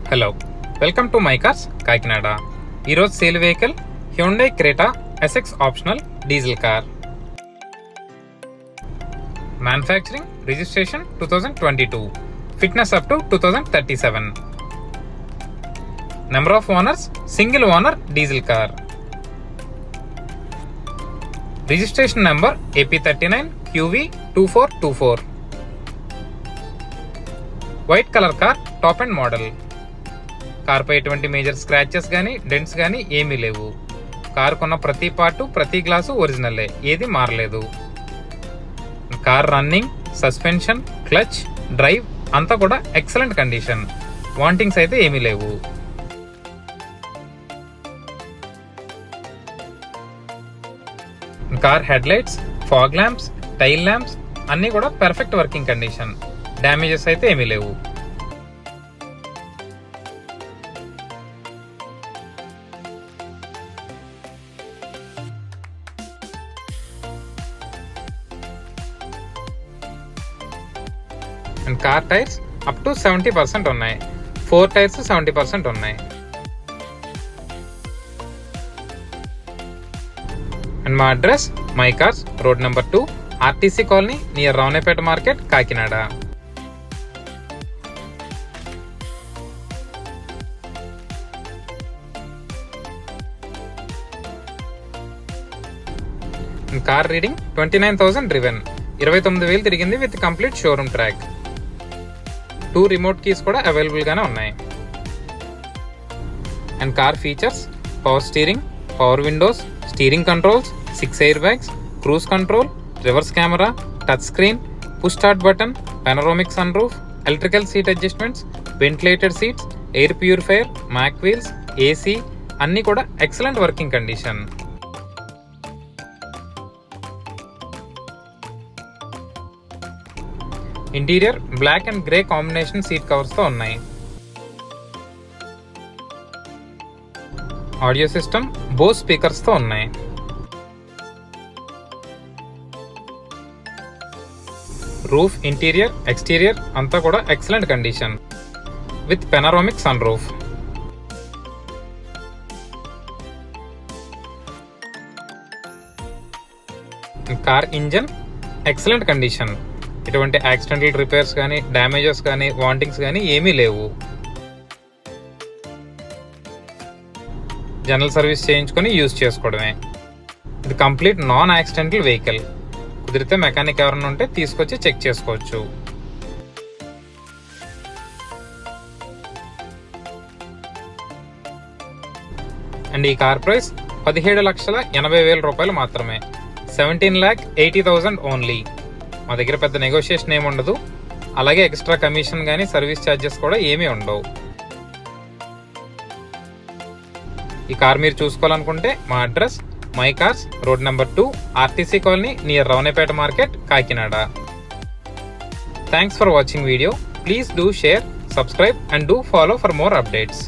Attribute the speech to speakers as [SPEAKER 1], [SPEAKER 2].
[SPEAKER 1] Hello, welcome to my cars Kakinada. ఈరోజు sale vehicle Hyundai Creta SX optional diesel car. Manufacturing registration 2022, fitness up to 2037. Number of owners single owner diesel car. Registration number AP39QV2424. White colour car, top and model. కార్పై ఎటువంటి major scratches కానీ dents కానీ ఏమీ లేవు. Car కొన్న ప్రతి part ప్రతి glass ఒరిజినల్లే, ఏది మారలేదు. Car running, suspension, clutch, drive అంతా కూడా ఎక్సలెంట్ కండిషన్. వాంటింగ్స్ అయితే ఏమీ లేవు. Car head lights, fog lamps, tail lamps అన్నీ కూడా పర్ఫెక్ట్ వర్కింగ్ కండిషన్. డ్యామేజెస్ అయితే ఏమీ లేవు. And car tyres up to 70% ఉన్నాయి. 4 టైర్స్ 70% ఉన్నాయి. అండ్ మా address my cars, road number 2, RTC colony, near Ravunepeta market, Kakinada. Car reading 29,000 driven, 29,000 తిరిగింది with complete showroom track. 2 remote keys కూడా అవైలబుల్ గానే ఉన్నాయి. And car features power steering, power windows, steering controls, 6 air bags, cruise control, reverse camera, touch screen, push start button, panoramic sun roof, electrical seat adjustments, ventilated seats, air purifier, mag wheels, AC అన్నీ కూడా excellent working condition. Interior black and grey combination seat covers తో ఉన్నాయి. Audio system Bose speakers తో ఉన్నాయి. Roof interior exterior అంతా కూడా excellent condition with panoramic sun roof. Car engine excellent condition. ఎటువంటి accidental repairs కానీ డ్యామేజెస్ కానీ వాంటింగ్స్ కానీ ఏమీ లేవు. జనరల్ సర్వీస్ చేయించుకొని యూజ్ చేసుకోవడమే. ఇది కంప్లీట్ నాన్ యాక్సిడెంటల్ వెహికల్. కుదిరితే మెకానిక్ ఎవరైనా ఉంటే తీసుకొచ్చి చెక్ చేసుకోవచ్చు. అండ్ ఈ కార్ ప్రైస్ 17,80,000 రూపాయలు మాత్రమే. 17,80,000 ఓన్లీ. మా దగ్గర పెద్ద నెగోషియేషన్ ఏమి ఉండదు. అలాగే ఎక్స్ట్రా కమిషన్ కానీ సర్వీస్ ఛార్జెస్ కూడా ఏమీ ఉండవు. ఈ కార్ మీరు చూసుకోవాలనుకుంటే మా address my cars, road number 2, RTC colony, near Ravunepeta market, Kakinada. Thanks for watching video. Please do share, subscribe and do follow for more updates.